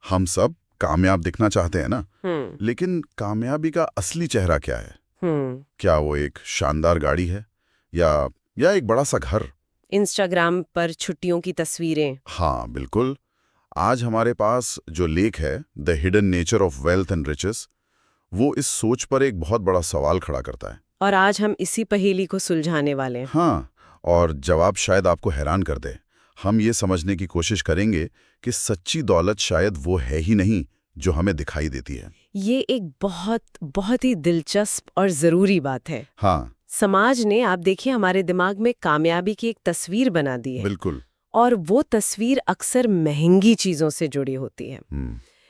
हम सब कामयाब दिखना चाहते हैं ना। लेकिन कामयाबी का असली चेहरा क्या है? क्या वो एक शानदार गाड़ी है या एक बड़ा सा घर? इंस्टाग्राम पर छुट्टियों की तस्वीरें। हाँ बिल्कुल। आज हमारे पास जो लेख है the hidden nature of wealth and riches, वो इस सोच पर एक बहुत बड़ा सवाल खड़ा करता है। और आज हम इसी पहेली को सुलझाने वाले हैं। हाँ, और जवाब शायद आपको हैरान कर दे। हम ये समझने की कोशिश करेंगे कि सच्ची दौलत शायद वो है ही नहीं जो हमें दिखाई देती है। ये एक बहुत बहुत ही दिलचस्प और जरूरी बात है। हाँ समाज ने, आप देखिए, हमारे दिमाग में कामयाबी की एक तस्वीर बना दी है। बिल्कुल। और वो तस्वीर अक्सर महंगी चीजों से जुड़ी होती है।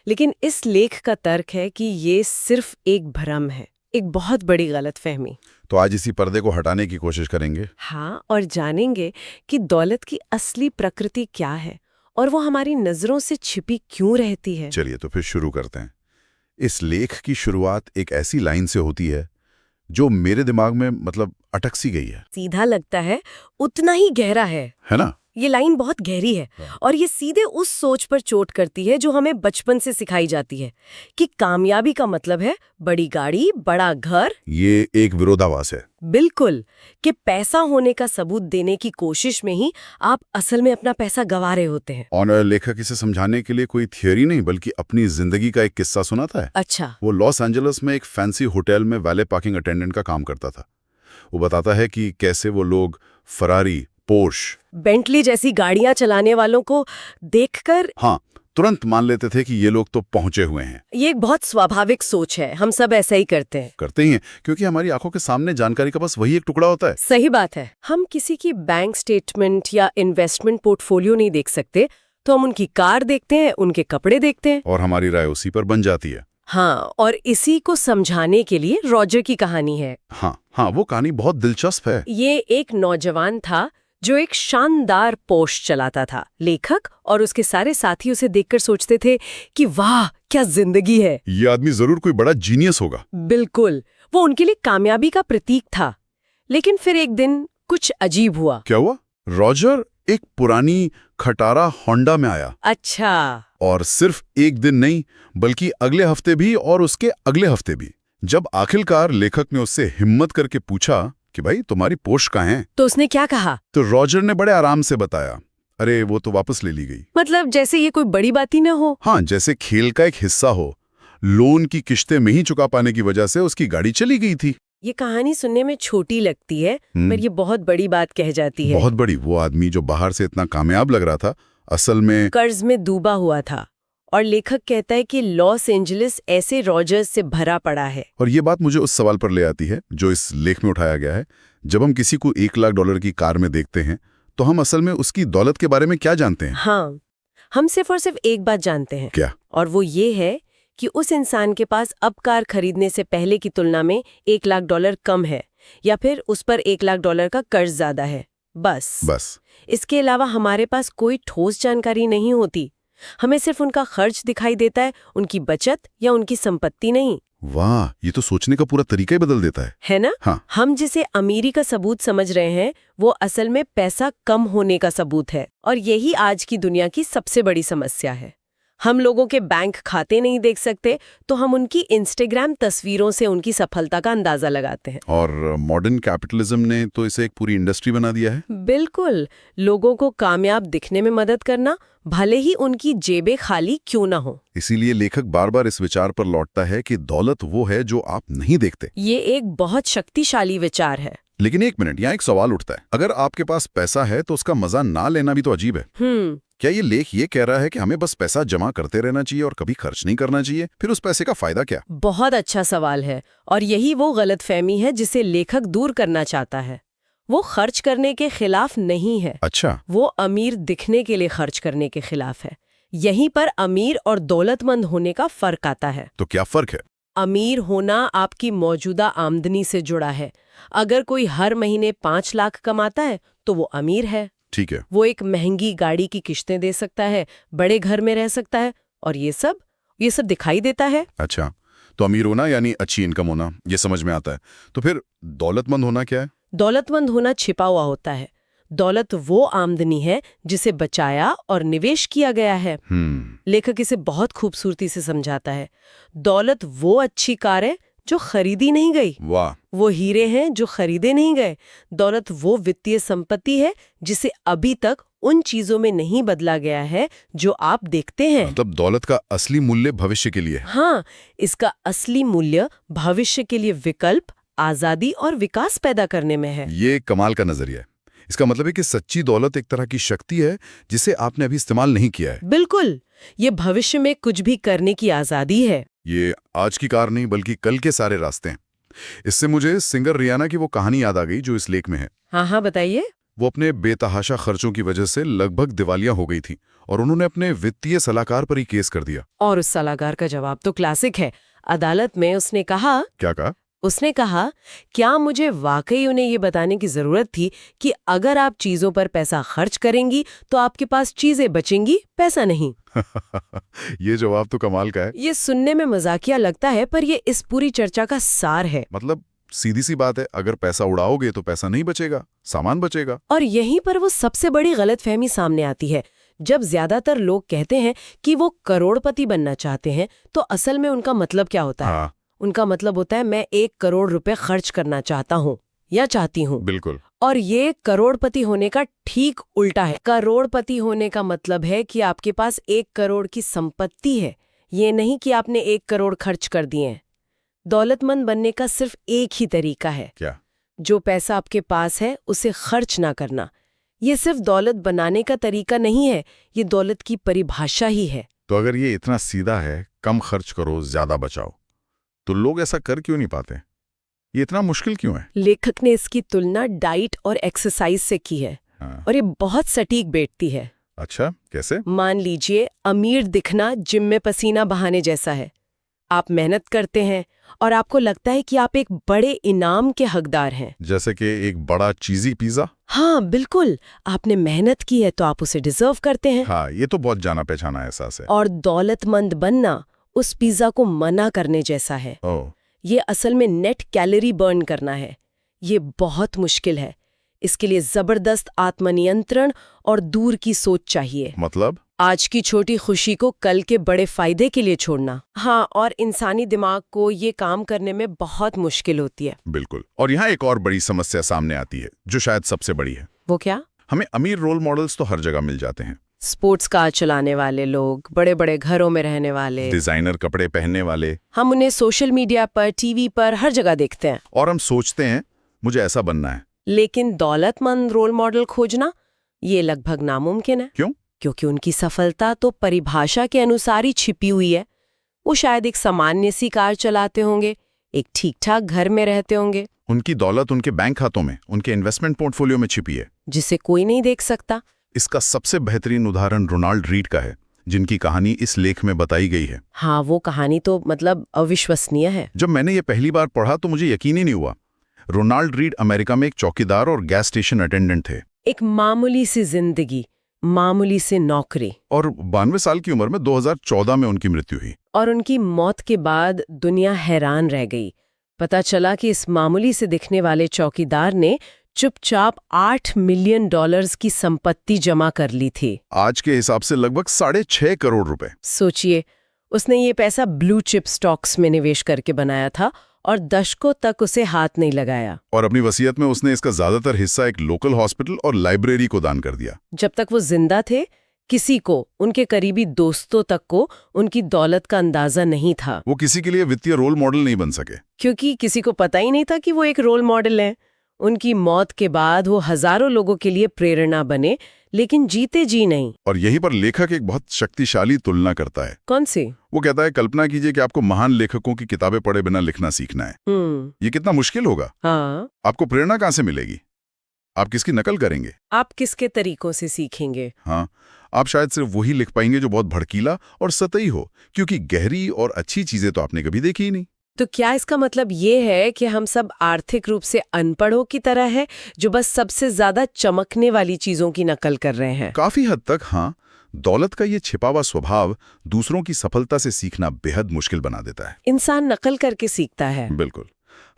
लेकिन इस लेख का तर्क है कि ये सिर्फ एक भ्रम है, एक बहुत बड़ी गलतफहमी। तो आज इसी पर्दे को हटाने की कोशिश करेंगे। हाँ, और जानेंगे कि दौलत की असली प्रकृति क्या है और वो हमारी नजरों से छिपी क्यों रहती है। चलिए तो फिर शुरू करते हैं। इस लेख की शुरुआत एक ऐसी लाइन से होती है जो मेरे दिमाग में अटक सी गई है। सीधा लगता है, उतना ही गहरा है ना? ये लाइन बहुत गहरी है। और ये सीधे उस सोच पर चोट करती है जो हमें बचपन से सिखाई जाती है कि कामयाबी का मतलब है बड़ी गाड़ी, बड़ा घर। ये एक विरोधाभास है। बिल्कुल, कि पैसा होने का सबूत देने की कोशिश में ही आप असल में अपना पैसा गंवा रहे होते हैं। और लेखक इसे समझाने के लिए कोई थियोरी नहीं बल्कि अपनी जिंदगी का एक किस्सा सुनाता है। अच्छा। वो लॉस एंजलिस में एक फैंसी होटल में वैले पार्किंग अटेंडेंट का काम करता था। वो बताता है कि कैसे वो लोग फरारी, पोर्श, बेंटली जैसी गाड़ियां चलाने वालों को देखकर तुरंत मान लेते थे कि ये लोग तो पहुंचे हुए हैं। ये एक बहुत स्वाभाविक सोच है, हम सब ऐसा ही करते ही हैं क्योंकि हमारी आंखों के सामने जानकारी का बस वही एक टुकड़ा होता है। सही बात है। हम किसी की बैंक स्टेटमेंट या इन्वेस्टमेंट पोर्टफोलियो नहीं देख सकते, तो हम उनकी कार देखते हैं, उनके कपड़े देखते हैं और हमारी राय उसी पर बन जाती है। हाँ, और इसी को समझाने के लिए रॉजर की कहानी है। हाँ, वो कहानी बहुत दिलचस्प है। ये एक नौजवान था जो एक शानदार पोर्श चलाता था। लेखक और उसके सारे साथी उसे देखकर सोचते थे कि वाह क्या जिंदगी है, ये आदमी जरूर कोई बड़ा जीनियस होगा। बिल्कुल, वो उनके लिए कामयाबी का प्रतीक था। लेकिन फिर एक दिन कुछ अजीब हुआ। क्या हुआ? रॉजर एक पुरानी खटारा होंडा में आया। अच्छा। और सिर्फ एक दिन नहीं बल्कि अगले हफ्ते भी और उसके अगले हफ्ते भी। जब आखिरकार लेखक ने उससे हिम्मत करके पूछा कि भाई तुम्हारी पोर्श कहाँ है, तो उसने क्या कहा? तो रॉजर ने बड़े आराम से बताया, अरे वो तो वापस ले ली गई। मतलब जैसे ये कोई बड़ी बात ही न हो। हाँ, जैसे खेल का एक हिस्सा हो। लोन की किश्तें नहीं चुका पाने की वजह से उसकी गाड़ी चली गई थी। ये कहानी सुनने में छोटी लगती है, पर ये बहुत बड़ी बात कह जाती है। बहुत बड़ी। वो आदमी जो बाहर से इतना कामयाब लग रहा था असल में कर्ज में डूबा हुआ था। और लेखक कहता है कि लॉस एंजलिस ऐसे रॉजर्स से भरा पड़ा है। और ये बात मुझे उस सवाल पर ले आती है जो इस लेख में उठाया गया है। जब हम किसी को $1 लाख की कार में देखते हैं तो हम असल में उसकी दौलत के बारे में क्या जानते हैं? हाँ, हम सिर्फ और सिर्फ एक बात जानते हैं। क्या? और वो ये है कि उस इंसान के पास अब कार खरीदने से पहले की तुलना में $1 लाख कम है, या फिर उस पर $1 लाख का कर्ज ज्यादा है। बस। इसके अलावा हमारे पास कोई ठोस जानकारी नहीं होती। हमें सिर्फ उनका खर्च दिखाई देता है, उनकी बचत या उनकी संपत्ति नहीं। वाह, ये तो सोचने का पूरा तरीका ही बदल देता है ना? हाँ। हम जिसे अमीरी का सबूत समझ रहे हैं वो असल में पैसा कम होने का सबूत है। और यही आज की दुनिया की सबसे बड़ी समस्या है। हम लोगों के बैंक खाते नहीं देख सकते, तो हम उनकी इंस्टाग्राम तस्वीरों से उनकी सफलता का अंदाजा लगाते हैं। और मॉडर्न कैपिटलिज्म ने तो इसे एक पूरी इंडस्ट्री बना दिया है। बिल्कुल, लोगों को कामयाब दिखने में मदद करना, भले ही उनकी जेबें खाली क्यों ना हो। इसीलिए लेखक बार बार इस विचार पर लौटता है कि दौलत वो है जो आप नहीं देखते। ये एक बहुत शक्तिशाली विचार है। लेकिन एक मिनट, यहाँ एक सवाल उठता है। अगर आपके पास पैसा है तो उसका मजा ना लेना भी तो अजीब है। क्या ये लेख ये कह रहा है कि हमें बस पैसा जमा करते रहना चाहिए और कभी खर्च नहीं करना चाहिए? फिर उस पैसे का फायदा क्या? बहुत अच्छा सवाल है, और यही वो गलतफहमी है जिसे लेखक दूर करना चाहता है। वो खर्च करने के खिलाफ नहीं है। अच्छा। वो अमीर दिखने के लिए खर्च करने के खिलाफ है। यहीं पर अमीर और दौलतमंद होने का फर्क आता है। तो क्या फर्क है? अमीर होना आपकी मौजूदा आमदनी से जुड़ा है। अगर कोई हर महीने 5 लाख कमाता है तो वो अमीर है। ठीक है। वो एक महंगी गाड़ी की किश्तें दे सकता है, बड़े घर में रह सकता है, और ये सब दिखाई देता है। अच्छा, तो अमीर होना यानी अच्छी इनकम होना, ये समझ में आता है। तो फिर दौलतमंद होना क्या है? दौलतमंद होना छिपा हुआ होता है। दौलत वो आमदनी है जिसे बचाया और निवेश किया गया है। लेखक इसे बहुत खूबसूरती से समझाता है। दौलत वो अच्छी कार है जो खरीदी नहीं गई। वाह। वो हीरे हैं जो खरीदे नहीं गए। दौलत वो वित्तीय संपत्ति है जिसे अभी तक उन चीजों में नहीं बदला गया है जो आप देखते हैं। मतलब दौलत का असली मूल्य भविष्य के लिए है। हाँ, इसका असली मूल्य भविष्य के लिए विकल्प, आजादी और विकास पैदा करने में है। ये कमाल का नजरिया है। इसका मतलब है कि सच्ची दौलत एक तरह की शक्ति है जिसे आपने अभी इस्तेमाल नहीं किया है। बिल्कुल, ये भविष्य में कुछ भी करने की आजादी है। ये आज की कार नहीं बल्कि कल के सारे रास्ते हैं। इससे मुझे सिंगर रियाना की वो कहानी याद आ गई जो इस लेख में है। हाँ, बताइए। वो अपने बेतहाशा खर्चों की वजह से लगभग दिवालिया हो गई थी और उन्होंने अपने वित्तीय सलाहकार पर ही केस कर दिया। और उस सलाहकार का जवाब तो क्लासिक है। अदालत में उसने कहा, क्या कहा? उसने कहा, क्या मुझे वाकई उन्हें ये बताने की जरूरत थी कि अगर आप चीजों पर पैसा खर्च करेंगी तो आपके पास चीजें बचेंगी, पैसा नहीं। ये जवाब तो कमाल का है। ये सुनने में मजाकिया लगता है पर ये इस पूरी चर्चा का सार है। मतलब सीधी सी बात है, अगर पैसा उड़ाओगे तो पैसा नहीं बचेगा, सामान बचेगा। और यहीं पर वो सबसे बड़ी गलतफहमी सामने आती है। जब ज्यादातर लोग कहते हैं कि वो करोड़पति बनना चाहते हैं तो असल में उनका मतलब क्या होता है? उनका मतलब होता है मैं 1 करोड़ रुपए खर्च करना चाहता हूँ या चाहती हूँ। बिल्कुल। और ये करोड़पति होने का ठीक उल्टा है। करोड़पति होने का मतलब है कि आपके पास 1 करोड़ की संपत्ति है, ये नहीं कि आपने 1 करोड़ खर्च कर दिए हैं। दौलतमंद बनने का सिर्फ एक ही तरीका है। क्या? जो पैसा आपके पास है उसे खर्च ना करना। ये सिर्फ दौलत बनाने का तरीका नहीं है, ये दौलत की परिभाषा ही है। तो अगर ये इतना सीधा है, कम खर्च करो ज्यादा बचाओ, तो लोग ऐसा कर क्यों नहीं पाते? ये इतना मुश्किल क्यों है? लेखक ने इसकी तुलना डाइट और एक्सरसाइज से की है। और ये बहुत सटीक बैठती है। अच्छा, कैसे? मान लीजिए अमीर दिखना जिम में पसीना बहाने जैसा है। आप मेहनत करते हैं और आपको लगता है कि आप एक बड़े इनाम के हकदार हैं। जैसे कि एक बड़ा चीजी पिज्जा? हाँ बिल्कुल, आपने मेहनत की है तो आप उसे डिजर्व करते हैं। हाँ, ये तो बहुत जाना पहचाना एहसास है। और दौलतमंद बनना उस पिज्जा को मना करने जैसा है। ये असल में नेट कैलोरी बर्न करना है। ये बहुत मुश्किल है। इसके लिए जबरदस्त आत्मनियंत्रण और दूर की सोच चाहिए। मतलब आज की छोटी खुशी को कल के बड़े फायदे के लिए छोड़ना। हाँ, और इंसानी दिमाग को ये काम करने में बहुत मुश्किल होती है। बिल्कुल। और यहाँ एक और बड़ी समस्या सामने आती है जो शायद सबसे बड़ी है। वो क्या? हमें अमीर रोल मॉडल्स तो हर जगह मिल जाते हैं। स्पोर्ट्स कार चलाने वाले लोग, बड़े बड़े घरों में रहने वाले, डिजाइनर कपड़े पहनने वाले। हम उन्हें सोशल मीडिया पर, टीवी पर हर जगह देखते हैं और हम सोचते हैं मुझे ऐसा बनना है। लेकिन दौलतमंद रोल मॉडल खोजना ये लगभग नामुमकिन है। क्यों? क्योंकि उनकी सफलता तो परिभाषा के अनुसार ही छिपी हुई है। वो शायद एक सामान्य सी कार चलाते होंगे, एक ठीक-ठाक घर में रहते होंगे। उनकी दौलत उनके बैंक खातों में, उनके इन्वेस्टमेंट पोर्टफोलियो में छिपी है, जिसे कोई नहीं देख सकता। इसका सबसे बेहतरीन उदाहरण रोनाल्ड रीड का है, जिनकी कहानी इस लेख में बताई गई है। हाँ, वो कहानी तो मतलब अविश्वसनीय है। जब मैंने ये पहली बार पढ़ा तो मुझे यकीन ही नहीं हुआ। रोनाल्ड रीड अमेरिका में एक चौकीदार और गैस स्टेशन अटेंडेंट थे। एक मामूली सी जिंदगी, मामूली से नौकरी। और 92 साल की उम्र में 2014 में उनकी मृत्यु हुई। और उनकी मौत के बाद दुनिया हैरान रह गई। पता चला कि इस मामूली से दिखने वाले चौकीदार ने चुपचाप $8 मिलियन की संपत्ति जमा कर ली थी। आज के हिसाब से लगभग 6.5 करोड़ रुपए। सोचिए, उसने ये पैसा ब्लू चिप स्टॉक्स में निवेश करके बनाया था और दशकों तक उसे हाथ नहीं लगाया। और अपनी वसीयत में उसने इसका ज्यादातर हिस्सा एक लोकल हॉस्पिटल और लाइब्रेरी को दान कर दिया। जब तक वो जिंदा थे, किसी को, उनके करीबी दोस्तों तक को उनकी दौलत का अंदाजा नहीं था। वो किसी के लिए वित्तीय रोल मॉडल नहीं बन सके, क्योंकि किसी को पता ही नहीं था कि वो एक रोल मॉडल है। उनकी मौत के बाद वो हजारों लोगों के लिए प्रेरणा बने, लेकिन जीते जी नहीं। और यहीं पर लेखक एक बहुत शक्तिशाली तुलना करता है। कौन सी? वो कहता है, कल्पना कीजिए कि आपको महान लेखकों की किताबें पढ़े बिना लिखना सीखना है। ये कितना मुश्किल होगा। हाँ। आपको प्रेरणा कहाँ से मिलेगी? आप किसकी नकल करेंगे? आप किसके तरीकों से सीखेंगे? हाँ, आप शायद सिर्फ वही लिख पाएंगे जो बहुत भड़कीला और सतही हो, क्योंकि गहरी और अच्छी चीजें तो आपने कभी देखी ही नहीं। तो क्या इसका मतलब ये है कि हम सब आर्थिक रूप से अनपढ़ों की तरह है, जो बस सबसे ज्यादा चमकने वाली चीजों की नकल कर रहे हैं? काफी हद तक हाँ। दौलत का ये छिपा हुआ स्वभाव दूसरों की सफलता से सीखना बेहद मुश्किल बना देता है। इंसान नकल करके सीखता है। बिल्कुल।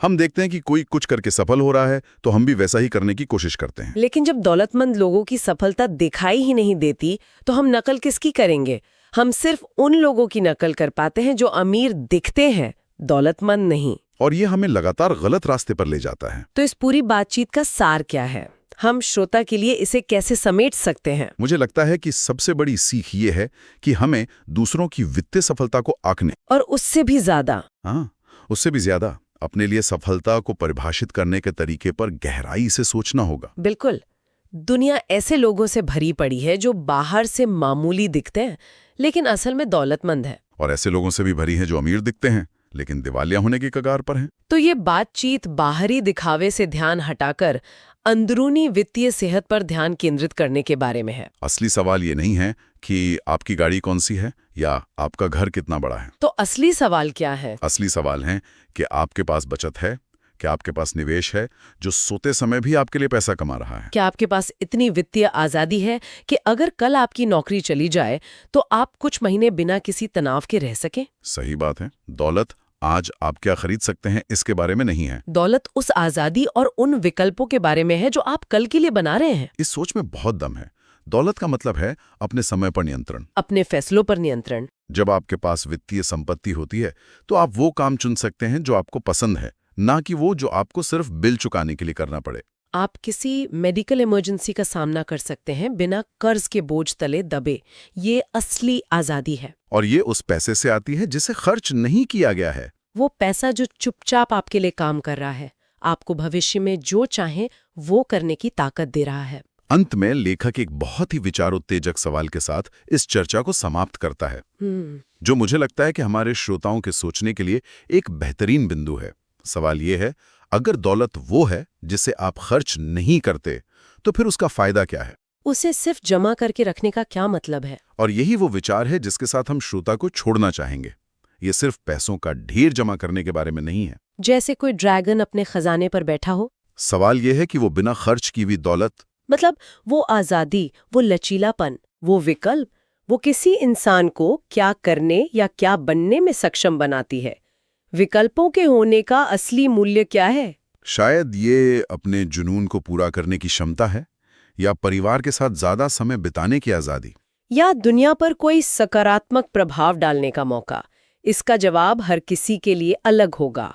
हम देखते हैं कि कोई कुछ करके सफल हो रहा है तो हम भी वैसा ही करने की कोशिश करते हैं। लेकिन जब दौलतमंद लोगों की सफलता दिखाई ही नहीं देती तो हम नकल किसकी करेंगे? हम सिर्फ उन लोगों की नकल कर पाते हैं जो अमीर दिखते हैं, दौलतमंद नहीं। और ये हमें लगातार गलत रास्ते पर ले जाता है। तो इस पूरी बातचीत का सार क्या है? हम श्रोता के लिए इसे कैसे समेट सकते हैं? मुझे लगता है कि सबसे बड़ी सीख ये है कि हमें दूसरों की वित्तीय सफलता को आंकने और उससे भी ज्यादा उससे भी ज्यादा अपने लिए सफलता को परिभाषित करने के तरीके पर गहराई से सोचना होगा। बिल्कुल। दुनिया ऐसे लोगों से भरी पड़ी है जो बाहर से मामूली दिखते हैं लेकिन असल में दौलतमंद है, और ऐसे लोगों से भी भरी है जो अमीर दिखते हैं लेकिन दिवालिया होने की कगार पर हैं। तो ये बातचीत बाहरी दिखावे से ध्यान हटाकर अंदरूनी वित्तीय सेहत पर ध्यान केंद्रित करने के बारे में है। असली सवाल ये नहीं है कि आपकी गाड़ी कौन सी है या आपका घर कितना बड़ा है। तो असली सवाल क्या है? असली सवाल है कि आपके पास बचत है, क्या आपके पास निवेश है जो सोते समय भी आपके लिए पैसा कमा रहा है। क्या आपके पास इतनी वित्तीय आजादी है कि अगर कल आपकी नौकरी चली जाए तो आप कुछ महीने बिना किसी तनाव के रह सकें? सही बात है। दौलत आज आप क्या खरीद सकते हैं इसके बारे में नहीं है। दौलत उस आजादी और उन विकल्पों के बारे में है जो आप कल के लिए बना रहे हैं। इस सोच में बहुत दम है। दौलत का मतलब है अपने समय पर नियंत्रण, अपने फैसलों पर नियंत्रण। जब आपके पास वित्तीय संपत्ति होती है तो आप वो काम चुन सकते हैं जो आपको पसंद है, ना कि वो जो आपको सिर्फ बिल चुकाने के लिए करना पड़े। आप किसी मेडिकल इमरजेंसी का सामना कर सकते हैं बिना कर्ज के बोझ तले दबे। ये असली आजादी है। और ये उस पैसे से आती है जिसे खर्च नहीं किया गया है। वो पैसा जो चुपचाप आपके लिए काम कर रहा है, आपको भविष्य में जो चाहे वो करने की ताकत दे रहा है। अंत में लेखक एक बहुत ही विचारोत्तेजक सवाल के साथ इस चर्चा को समाप्त करता है, जो मुझे लगता है कि हमारे श्रोताओं के सोचने के लिए एक बेहतरीन बिंदु है। सवाल ये है, अगर दौलत वो है जिसे आप खर्च नहीं करते तो फिर उसका फायदा क्या है? उसे सिर्फ जमा करके रखने का क्या मतलब है? और यही वो विचार है जिसके साथ हम श्रोता को छोड़ना चाहेंगे। ये सिर्फ पैसों का ढेर जमा करने के बारे में नहीं है, जैसे कोई ड्रैगन अपने खजाने पर बैठा हो। सवाल यह है कि वो बिना खर्च की हुई दौलत, मतलब वो आजादी, वो लचीलापन, वो विकल्प, वो किसी इंसान को क्या करने या क्या बनने में सक्षम बनाती है। विकल्पों के होने का असली मूल्य क्या है? शायद ये अपने जुनून को पूरा करने की क्षमता है, या परिवार के साथ ज्यादा समय बिताने की आजादी, या दुनिया पर कोई सकारात्मक प्रभाव डालने का मौका। इसका जवाब हर किसी के लिए अलग होगा।